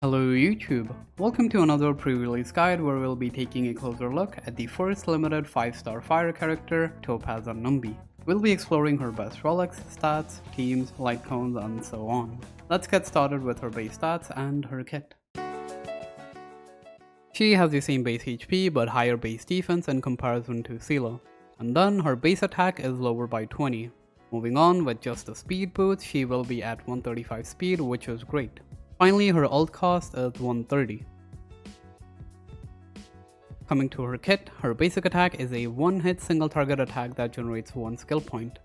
Hello YouTube! Welcome to another pre-release guide where we'll be taking a closer look at the first limited 5-star fire character, Topaz on Numby. We'll be exploring her best relics, stats, teams, lightcones, and so on. Let's get started with her base stats and her kit. She has the same base HP but higher base defense in comparison to Sela. And then her base attack is lower by 20. Moving on, with just a speed boost, she will be at 135 speed, which is great. Finally, her ult cost is 130. Coming to her kit, her basic attack is a one-hit single target attack that generates 1 skill point.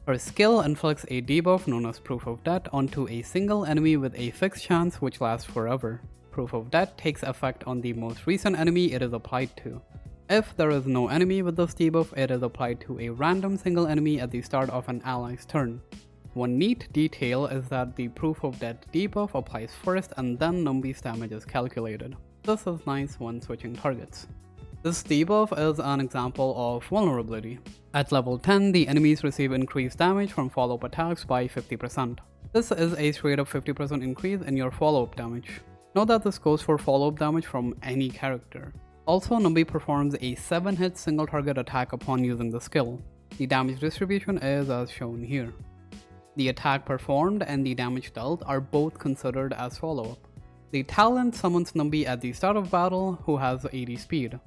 Her skill inflicts a debuff known as Proof of Death onto a single enemy with a fixed chance which lasts forever. Proof of Death takes effect on the most recent enemy it is applied to. If there is no enemy with this debuff, it is applied to a random single enemy at the start of an ally's turn. One neat detail is that the Proof of Death debuff applies first and then Numby's damage is calculated. This is nice when switching targets. This debuff is an example of vulnerability. At level 10, the enemies receive increased damage from follow-up attacks by 50%. This is a straight up 50% increase in your follow-up damage. Note that this goes for follow-up damage from any character. Also, Numby performs a 7-hit single target attack upon using the skill. The damage distribution is as shown here. The attack performed and the damage dealt are both considered as follow-up. The talent summons Numby at the start of battle, who has 80 speed.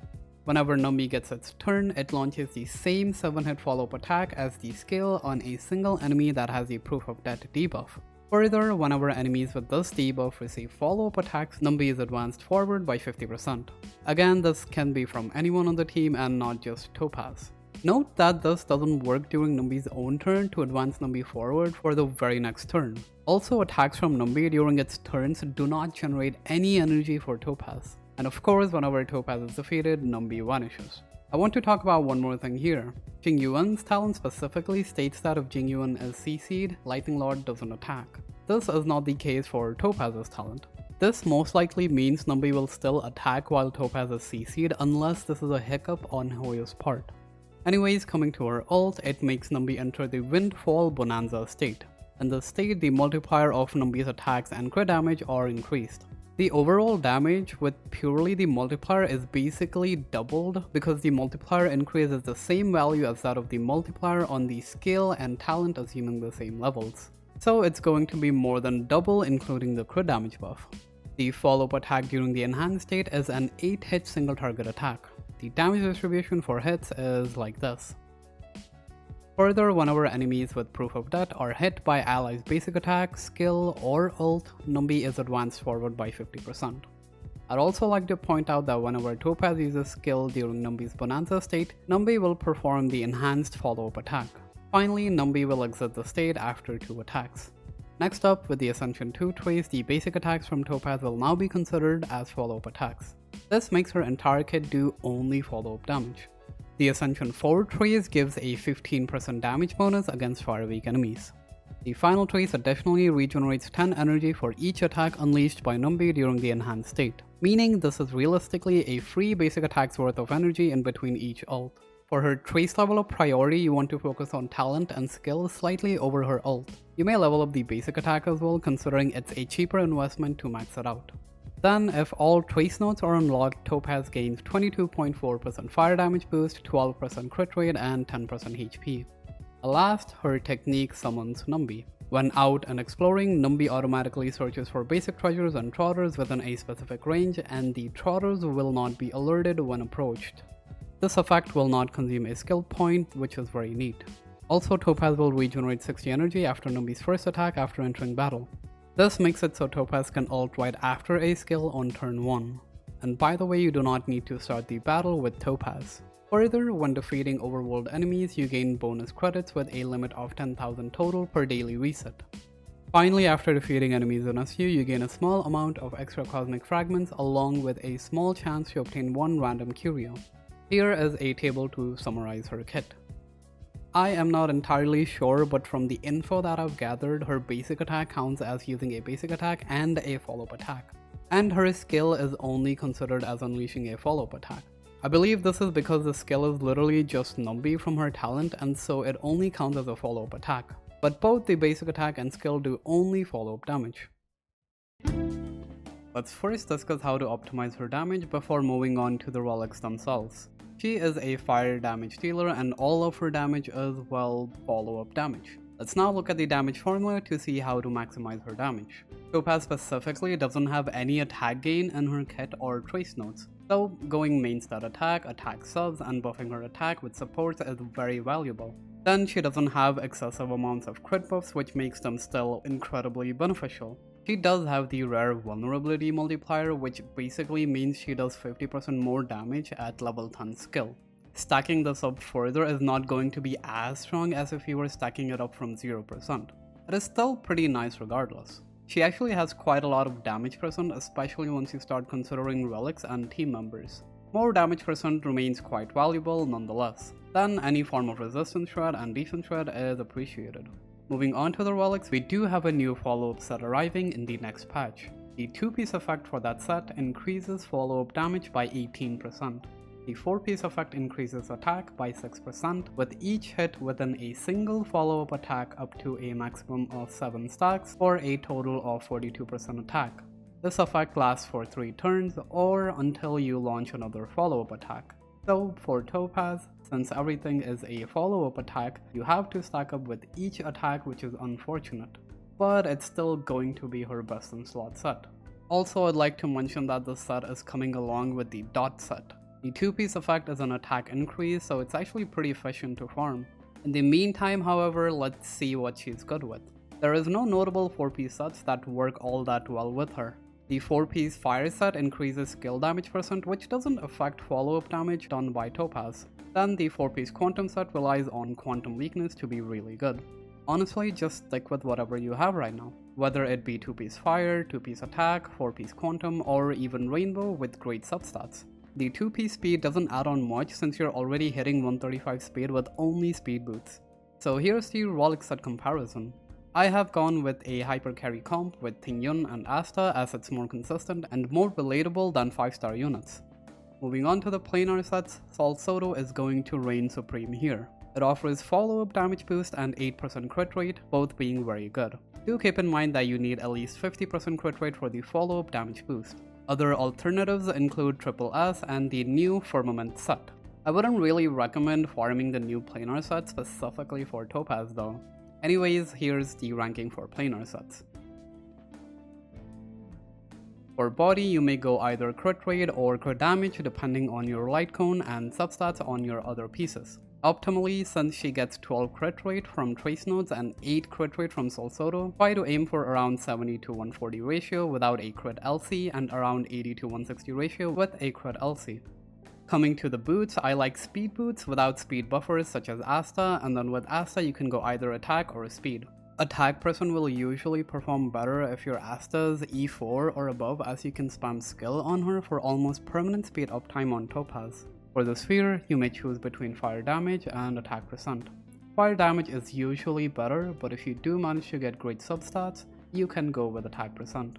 Whenever Numby gets its turn, it launches the same 7-hit follow-up attack as the skill on a single enemy that has the Proof of Death debuff. Further, whenever enemies with this debuff receive follow-up attacks, Numby is advanced forward by 50%. Again, this can be from anyone on the team and not just Topaz. Note that this doesn't work during Numby's own turn to advance Numby forward for the very next turn. Also, attacks from Numby during its turns do not generate any energy for Topaz. And of course, whenever Topaz is defeated, Numby vanishes. I want to talk about one more thing here. Jingyuan's talent specifically states that if Jingyuan is CC'd, Lightning Lord doesn't attack. This is not the case for Topaz's talent. This most likely means Numby will still attack while Topaz is CC'd unless this is a hiccup on Hoyo's part. Anyways, coming to her ult, it makes Numby enter the Windfall Bonanza state. In this state, the multiplier of Numby's attacks and crit damage are increased. The overall damage with purely the multiplier is basically doubled because the multiplier increase is the same value as that of the multiplier on the skill and talent assuming the same levels. So it's going to be more than double including the crit damage buff. The follow-up attack during the enhanced state is an 8-hit single target attack. The damage distribution for hits is like this. Further, whenever enemies with Proof of Death are hit by allies' basic attack, skill, or ult, Numby is advanced forward by 50%. I'd also like to point out that whenever Topaz uses skill during Numby's Bonanza state, Numby will perform the enhanced follow-up attack. Finally, Numby will exit the state after 2 attacks. Next up, with the Ascension 2 trace, the basic attacks from Topaz will now be considered as follow-up attacks. This makes her entire kit do only follow-up damage. The Ascension 4 trace gives a 15% damage bonus against fire-weak enemies. The final trace additionally regenerates 10 energy for each attack unleashed by Numby during the enhanced state, meaning this is realistically a free basic attack's worth of energy in between each ult. For her trace level of priority, you want to focus on talent and skill slightly over her ult. You may level up the basic attack as well, considering it's a cheaper investment to max it out. Then, if all trace nodes are unlocked, Topaz gains 22.4% fire damage boost, 12% crit rate, and 10% HP. Last, her technique summons Numby. When out and exploring, Numby automatically searches for basic treasures and trotters within a specific range, and the trotters will not be alerted when approached. This effect will not consume a skill point, which is very neat. Also, Topaz will regenerate 60 energy after Numby's first attack after entering battle. This makes it so Topaz can ult right after a skill on turn 1. And by the way, you do not need to start the battle with Topaz. Further, when defeating overworld enemies, you gain bonus credits with a limit of 10,000 total per daily reset. Finally, after defeating enemies in SU, you gain a small amount of extra cosmic fragments along with a small chance to obtain 1 random curio. Here is a table to summarize her kit. I am not entirely sure, but from the info that I've gathered, her basic attack counts as using a basic attack and a follow-up attack. And her skill is only considered as unleashing a follow-up attack. I believe this is because the skill is literally just Numby from her talent, and so it only counts as a follow-up attack. But both the basic attack and skill do only follow-up damage. Let's first discuss how to optimize her damage before moving on to the relics themselves. She is a fire damage dealer and all of her damage is, well, follow-up damage. Let's now look at the damage formula to see how to maximize her damage. Topaz specifically doesn't have any attack gain in her kit or trace notes, so going main stat attack subs, and buffing her attack with supports is very valuable. Then she doesn't have excessive amounts of crit buffs, which makes them still incredibly beneficial. She does have the rare vulnerability multiplier, which basically means she does 50% more damage at level 10 skill. Stacking this up further is not going to be as strong as if you were stacking it up from 0%. It is still pretty nice regardless. She actually has quite a lot of damage percent, especially once you start considering relics and team members. More damage percent remains quite valuable nonetheless. Then any form of resistance shred and defense shred is appreciated. Moving on to the relics, we do have a new follow-up set arriving in the next patch. The 2-piece effect for that set increases follow-up damage by 18%. The 4-piece effect increases attack by 6%, with each hit within a single follow-up attack up to a maximum of 7 stacks for a total of 42% attack. This effect lasts for 3 turns or until you launch another follow-up attack. So for Topaz, since everything is a follow-up attack, you have to stack up with each attack, which is unfortunate. But it's still going to be her best in slot set. Also, I'd like to mention that this set is coming along with the dot set. The 2-piece effect is an attack increase, so it's actually pretty efficient to farm. In the meantime, however, let's see what she's good with. There is no notable 4-piece sets that work all that well with her. The 4-piece fire set increases skill damage percent, which doesn't affect follow-up damage done by Topaz. Then the 4-piece quantum set relies on quantum weakness to be really good. Honestly, just stick with whatever you have right now, whether it be 2-piece fire, 2-piece attack, 4-piece quantum, or even rainbow with great substats. The 2-piece speed doesn't add on much since you're already hitting 135 speed with only speed boots. So here's the relic set comparison. I have gone with a hyper carry comp with Jingyuan and Asta as it's more consistent and more relatable than 5-star units. Moving on to the planar sets, Sol Soto is going to reign supreme here. It offers follow-up damage boost and 8% crit rate, both being very good. Do keep in mind that you need at least 50% crit rate for the follow-up damage boost. Other alternatives include Triple S and the new Firmament set. I wouldn't really recommend farming the new planar set specifically for Topaz though. Anyways, here's the ranking for planar sets. For body, you may go either crit rate or crit damage depending on your Lightcone and substats on your other pieces. Optimally, since she gets 12 crit rate from trace nodes and 8 crit rate from Sol Soto, try to aim for around 70 to 140 ratio without a crit LC and around 80 to 160 ratio with a crit LC. Coming to the boots, I like speed boots without speed buffers such as Asta, and then with Asta you can go either attack or speed. Attack person will usually perform better if your Asta's E4 or above, as you can spam skill on her for almost permanent speed uptime on Topaz. For the sphere, you may choose between fire damage and attack percent. Fire damage is usually better, but if you do manage to get great substats, you can go with attack percent.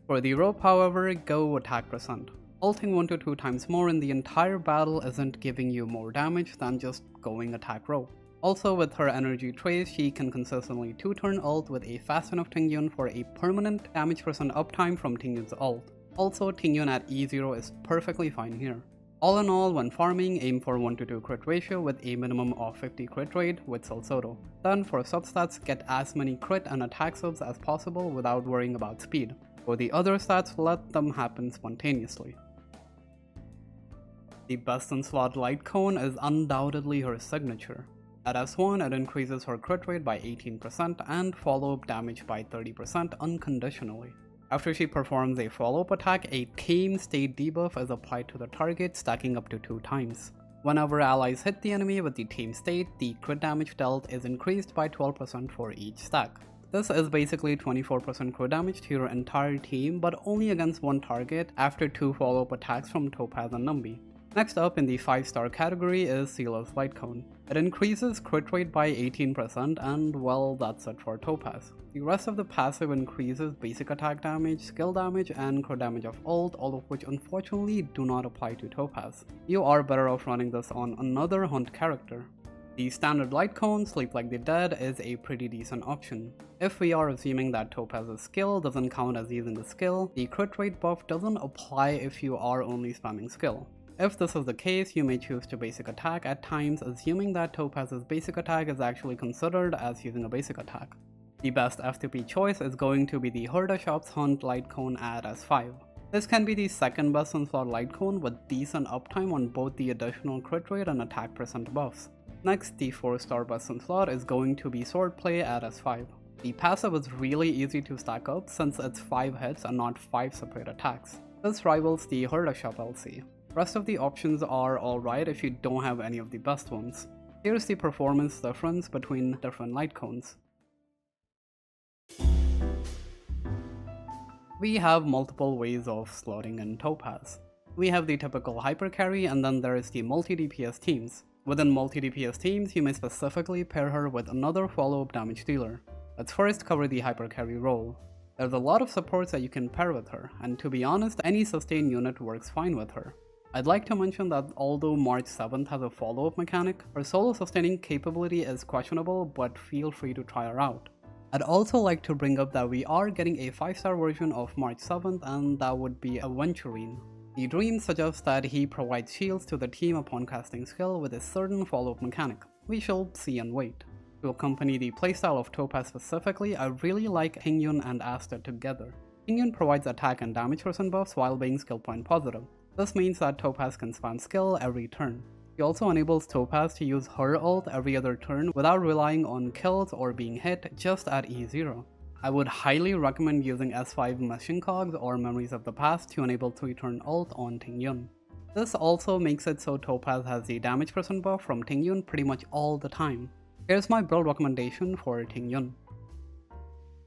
For the rope, however, go attack percent. Ulting 1 to 2 times more in the entire battle isn't giving you more damage than just going attack rope. Also, with her energy trace, she can consistently 2-turn ult with a fast enough Jingyuan for a permanent damage percent uptime from Jingyuan's ult. Also, Jingyuan at E0 is perfectly fine here. All in all, when farming, aim for 1 to 2 crit ratio with a minimum of 50 crit rate with Sol Soto. Then for substats, get as many crit and attack subs as possible without worrying about speed. For the other stats, let them happen spontaneously. The best in slot Lightcone is undoubtedly her signature. At S1, it increases her crit rate by 18% and follow-up damage by 30% unconditionally. After she performs a follow-up attack, a tame state debuff is applied to the target, stacking up to 2 times. Whenever allies hit the enemy with the tame state, the crit damage dealt is increased by 12% for each stack. This is basically 24% crit damage to your entire team, but only against one target after 2 follow-up attacks from Topaz and Numby. Next up in the 5-star category is Sila's Lightcone. It increases crit rate by 18% and well, that's it for Topaz. The rest of the passive increases basic attack damage, skill damage, and crit damage of ult, all of which unfortunately do not apply to Topaz. You are better off running this on another hunt character. The standard Lightcone, Sleep Like the Dead, is a pretty decent option. If we are assuming that Topaz's skill doesn't count as using the skill, the crit rate buff doesn't apply if you are only spamming skill. If this is the case, you may choose to basic attack at times, assuming that Topaz's basic attack is actually considered as using a basic attack. The best FTP choice is going to be the Herda Shop's Hunt Lightcone at S5. This can be the second best on-slot Lightcone with decent uptime on both the additional crit rate and attack percent buffs. Next, the 4-star best on-slot is going to be Swordplay at S5. The passive is really easy to stack up since it's 5 hits and not 5 separate attacks. This rivals the Herda Shop LC. Rest of the options are alright if you don't have any of the best ones. Here's the performance difference between different Lightcones. We have multiple ways of slotting in Topaz. We have the typical hyper carry, and then there is the multi-DPS teams. Within multi-DPS teams, you may specifically pair her with another follow-up damage dealer. Let's first cover the hyper carry role. There's a lot of supports that you can pair with her, and to be honest, any sustain unit works fine with her. I'd like to mention that although March 7th has a follow-up mechanic, her solo sustaining capability is questionable, but feel free to try her out. I'd also like to bring up that we are getting a 5-star version of March 7th, and that would be Aventurine. The dream suggests that he provides shields to the team upon casting skill with a certain follow-up mechanic. We shall see and wait. To accompany the playstyle of Topaz specifically, I really like Jingyuan and Asta together. Jingyuan provides attack and damage percent buffs while being skill point positive. This means that Topaz can spam skill every turn. He also enables Topaz to use her ult every other turn without relying on kills or being hit just at E0. I would highly recommend using S5 Meshing Cogs or Memories of the Past to enable 3-turn ult on Jingyuan. This also makes it so Topaz has the damage percent buff from Jingyuan pretty much all the time. Here's my build recommendation for Jingyuan.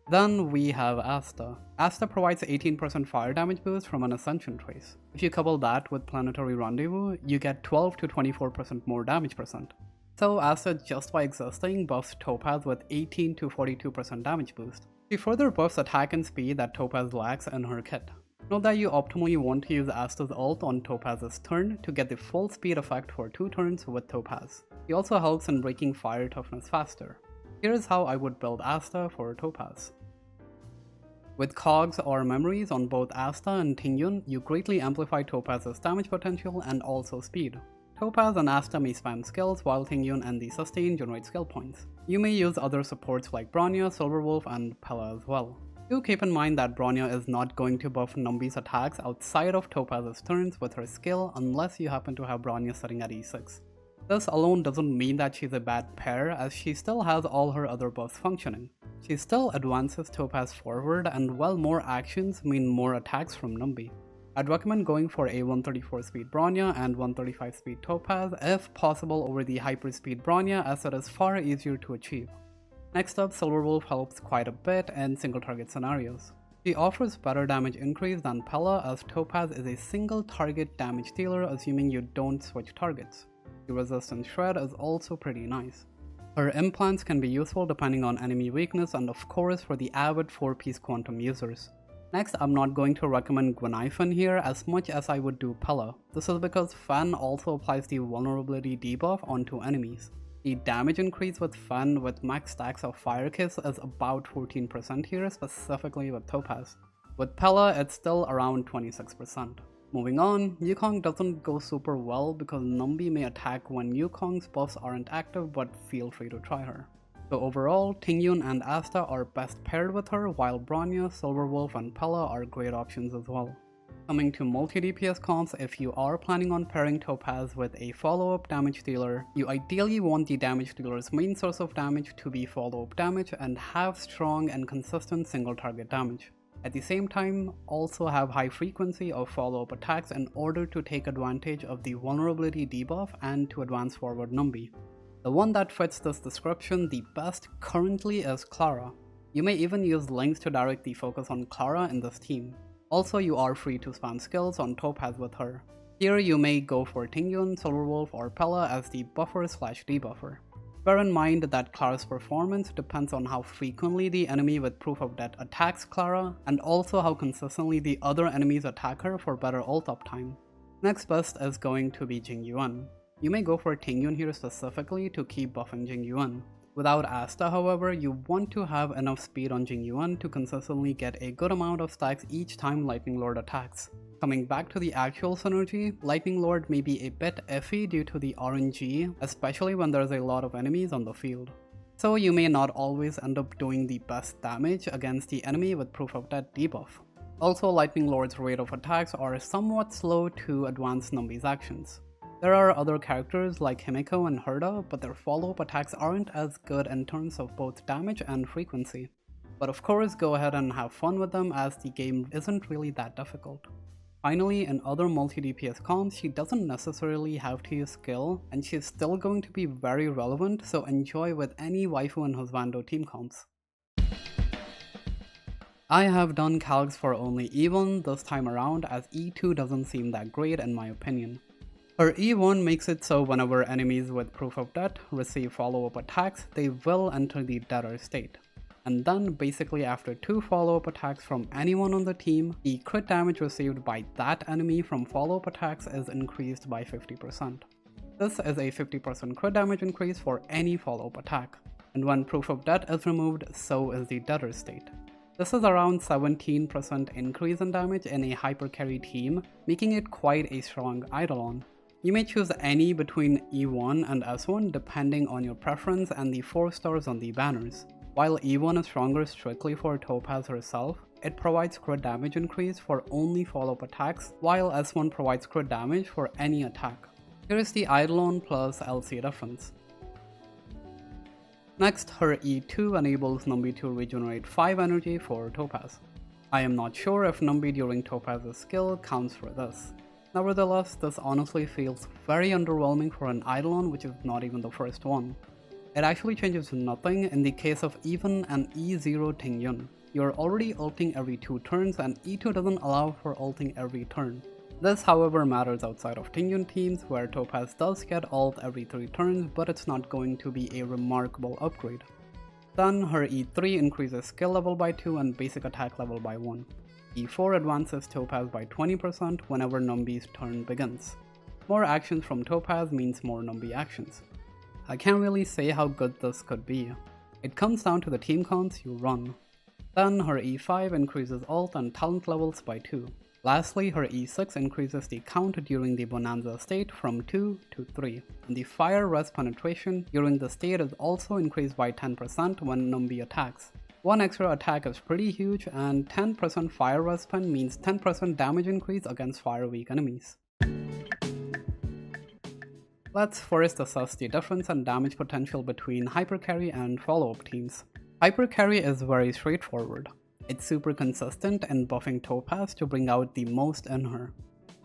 Then we have Asta. Asta provides 18% fire damage boost from an Ascension trace. If you couple that with Planetary Rendezvous, you get 12 to 24% more damage percent. So Asta just by existing buffs Topaz with 18 to 42% damage boost. She further buffs attack and speed that Topaz lacks in her kit. Note that you optimally want to use Asta's ult on Topaz's turn to get the full speed effect for 2 turns with Topaz. He also helps in breaking fire toughness faster. Here's how I would build Asta for Topaz. With cogs or memories on both Asta and Jingyuan, you greatly amplify Topaz's damage potential and also speed. Topaz and Asta may spam skills while Jingyuan and the sustain generate skill points. You may use other supports like Bronya, Silverwolf, and Pella as well. Do keep in mind that Bronya is not going to buff Numby's attacks outside of Topaz's turns with her skill unless you happen to have Bronya sitting at E6. This alone doesn't mean that she's a bad pair, as she still has all her other buffs functioning. She still advances Topaz forward, and while more actions mean more attacks from Numby. I'd recommend going for a 134 speed Bronya and 135 speed Topaz if possible over the hyper speed Bronya, as it is far easier to achieve. Next up, Silverwolf helps quite a bit in single target scenarios. She offers better damage increase than Pella, as Topaz is a single target damage dealer assuming you don't switch targets. The resistance shred is also pretty nice. Her implants can be useful depending on enemy weakness and of course for the avid 4-piece quantum users. Next, I'm not going to recommend Gwenaifen here as much as I would do Pella. This is because Fen also applies the vulnerability debuff onto enemies. The damage increase with Fen with max stacks of Fire Kiss is about 14% here, specifically with Topaz. With Pella, it's still around 26%. Moving on, Yukong doesn't go super well because Numby may attack when Yukong's buffs aren't active, but feel free to try her. So overall, Jingyuan and Asta are best paired with her, while Bronya, Silverwolf, and Pella are great options as well. Coming to multi-DPS comps, if you are planning on pairing Topaz with a follow-up damage dealer, you ideally want the damage dealer's main source of damage to be follow-up damage and have strong and consistent single target damage. At the same time, also have high frequency of follow-up attacks in order to take advantage of the vulnerability debuff and to advance forward Numby. The one that fits this description the best currently is Clara. You may even use links to direct the focus on Clara in this team. Also, you are free to spam skills on Topaz with her. Here you may go for Jingyuan, Silverwolf, or Pella as the buffer/debuffer. Bear in mind that Clara's performance depends on how frequently the enemy with Proof of Death attacks Clara, and also how consistently the other enemies attack her for better ult uptime. Next best is going to be Jingyuan. You may go for Tingyuan here specifically to keep buffing Jingyuan. Without Asta, however, you want to have enough speed on Jingyuan to consistently get a good amount of stacks each time Lightning Lord attacks. Coming back to the actual synergy, Lightning Lord may be a bit iffy due to the RNG, especially when there's a lot of enemies on the field. So you may not always end up doing the best damage against the enemy with Proof of Death debuff. Also, Lightning Lord's rate of attacks are somewhat slow to advance Numby's actions. There are other characters like Himiko and Herda, but their follow-up attacks aren't as good in terms of both damage and frequency. But of course, go ahead and have fun with them as the game isn't really that difficult. Finally, in other multi-DPS comps, she doesn't necessarily have to use skill, and she's still going to be very relevant, so enjoy with any waifu and husbando team comps. I have done calcs for only E1 this time around, as E2 doesn't seem that great in my opinion. Her E1 makes it so whenever enemies with Proof of Death receive follow-up attacks, they will enter the deader state. And then basically after 2 follow-up attacks from anyone on the team, the crit damage received by that enemy from follow-up attacks is increased by 50%. This is a 50% crit damage increase for any follow-up attack. And when Proof of Death is removed, so is the deader state. This is around 17% increase in damage in a hypercarry team, making it quite a strong Eidolon. You may choose any between E1 and S1 depending on your preference and the 4 stars on the banners. While E1 is stronger strictly for Topaz herself, it provides crit damage increase for only follow-up attacks, while S1 provides crit damage for any attack. Here is the Eidolon plus LC difference. Next, her E2 enables Numby to regenerate 5 energy for Topaz. I am not sure if Numby during Topaz's skill counts for this. Nevertheless, this honestly feels very underwhelming for an Eidolon which is not even the first one. It actually changes nothing in the case of even an E0 Tingyuan. You're already ulting every 2 turns and E2 doesn't allow for ulting every turn. This however matters outside of Tingyuan teams where Topaz does get ult every 3 turns, but it's not going to be a remarkable upgrade. Then her E3 increases skill level by 2 and basic attack level by 1. E4 advances Topaz by 20% whenever Numby's turn begins. More actions from Topaz means more Numby actions. I can't really say how good this could be. It comes down to the team counts you run. Then her E5 increases ult and talent levels by 2. Lastly, her E6 increases the count during the Bonanza state from 2 to 3, and the fire res penetration during the state is also increased by 10% when Numby attacks. One extra attack is pretty huge, and 10% fire res pen means 10% damage increase against fire weak enemies. Let's first assess the difference in damage potential between hypercarry and follow-up teams. Hypercarry is very straightforward. It's super consistent in buffing Topaz to bring out the most in her.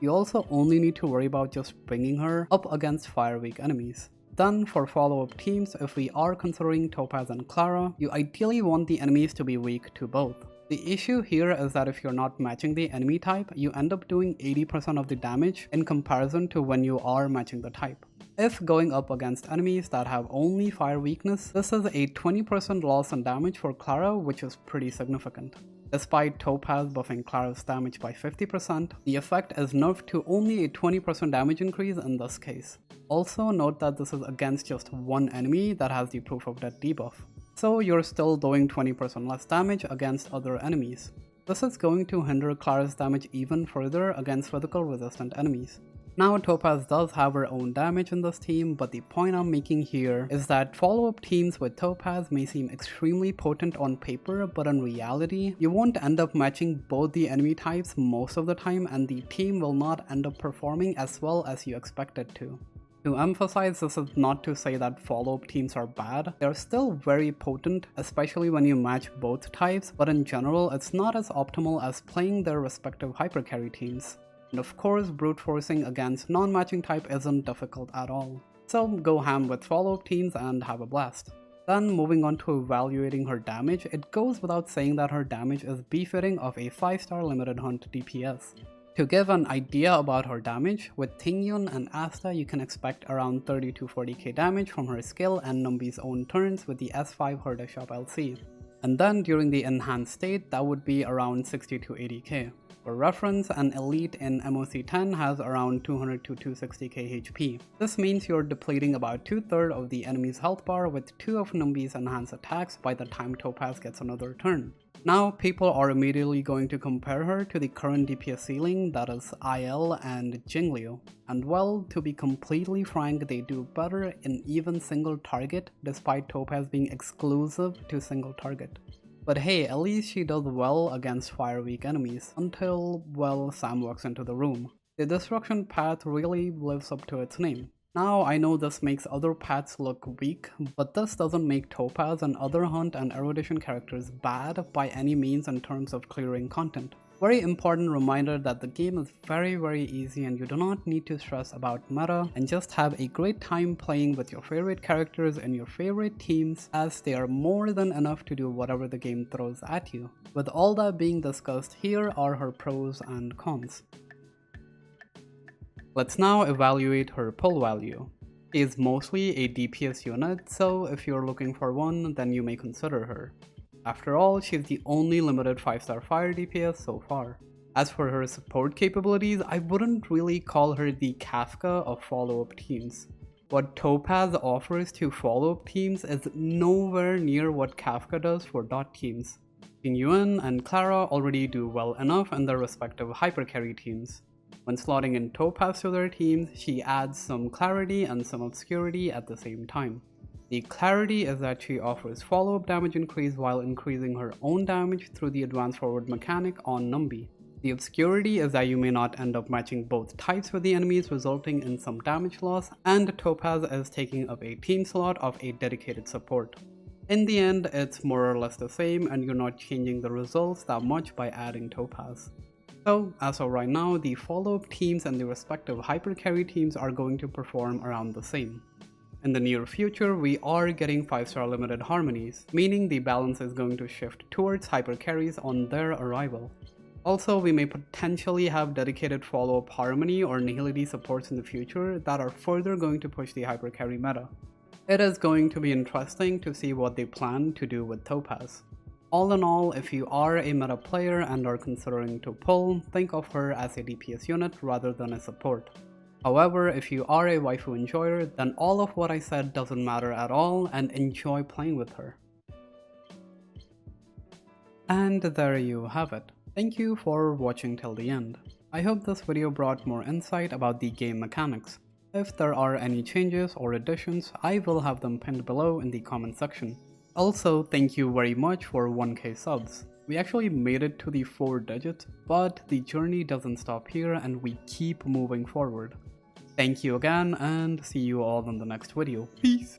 You also only need to worry about just bringing her up against fire weak enemies. Then for follow-up teams, if we are considering Topaz and Clara, you ideally want the enemies to be weak to both. The issue here is that if you're not matching the enemy type, you end up doing 80% of the damage in comparison to when you are matching the type. If going up against enemies that have only fire weakness, this is a 20% loss in damage for Clara, which is pretty significant. Despite Topaz buffing Clara's damage by 50%, the effect is nerfed to only a 20% damage increase in this case. Also note that this is against just one enemy that has the Proof of Death debuff. So you're still doing 20% less damage against other enemies. This is going to hinder Clara's damage even further against physical resistant enemies. Now Topaz does have her own damage in this team, but the point I'm making here is that follow-up teams with Topaz may seem extremely potent on paper, but in reality, you won't end up matching both the enemy types most of the time and the team will not end up performing as well as you expect it to. To emphasize, this is not to say that follow-up teams are bad. They're still very potent, especially when you match both types, but in general, it's not as optimal as playing their respective hypercarry teams. And of course, brute forcing against non-matching type isn't difficult at all. So go ham with follow-up teams and have a blast. Then moving on to evaluating her damage, it goes without saying that her damage is befitting of a 5-star limited hunt DPS. To give an idea about her damage, with Tingyuan and Asta you can expect around 30 to 40k damage from her skill and Numby's own turns with the S5 Herda Shop LC. And then during the enhanced state that would be around 60 to 80k. For reference, an elite in MOC 10 has around 200 to 260k HP. This means you're depleting about 2/3 of the enemy's health bar with 2 of Numby's enhanced attacks by the time Topaz gets another turn. Now, people are immediately going to compare her to the current DPS ceiling, that is IL and Jingyuan. And well, to be completely frank, they do better in even single target, despite Topaz being exclusive to single target. But hey, at least she does well against fire weak enemies, until, well, Sam walks into the room. The destruction path really lives up to its name. Now, I know this makes other paths look weak, but this doesn't make Topaz and other hunt and erudition characters bad by any means in terms of clearing content. Very important reminder that the game is very easy and you do not need to stress about meta and just have a great time playing with your favorite characters and your favorite teams, as they are more than enough to do whatever the game throws at you. With all that being discussed, here are her pros and cons. Let's now evaluate her pull value. She is mostly a DPS unit, so if you're looking for one, then you may consider her. After all, she's the only limited 5-star fire DPS so far. As for her support capabilities, I wouldn't really call her the Kafka of follow-up teams. What Topaz offers to follow-up teams is nowhere near what Kafka does for dot teams. Jingyuan and Clara already do well enough in their respective hypercarry teams. When slotting in Topaz to their teams, she adds some clarity and some obscurity at the same time. The clarity is that she offers follow-up damage increase while increasing her own damage through the advanced forward mechanic on Numby. The obscurity is that you may not end up matching both types with the enemies, resulting in some damage loss, and Topaz is taking up a team slot of a dedicated support. In the end, it's more or less the same and you're not changing the results that much by adding Topaz. So, as of right now, the follow-up teams and the respective hypercarry teams are going to perform around the same. In the near future, we are getting 5-star limited harmonies, meaning the balance is going to shift towards hypercarries on their arrival. Also, we may potentially have dedicated follow-up harmony or nihility supports in the future that are further going to push the hypercarry meta. It is going to be interesting to see what they plan to do with Topaz. All in all, if you are a meta player and are considering to pull, think of her as a DPS unit rather than a support. However, if you are a waifu enjoyer, then all of what I said doesn't matter at all and enjoy playing with her. And there you have it. Thank you for watching till the end. I hope this video brought more insight about the game mechanics. If there are any changes or additions, I will have them pinned below in the comment section. Also, thank you very much for 1k subs. We actually made it to the 4 digits, but the journey doesn't stop here and we keep moving forward. Thank you again and see you all in the next video. Peace!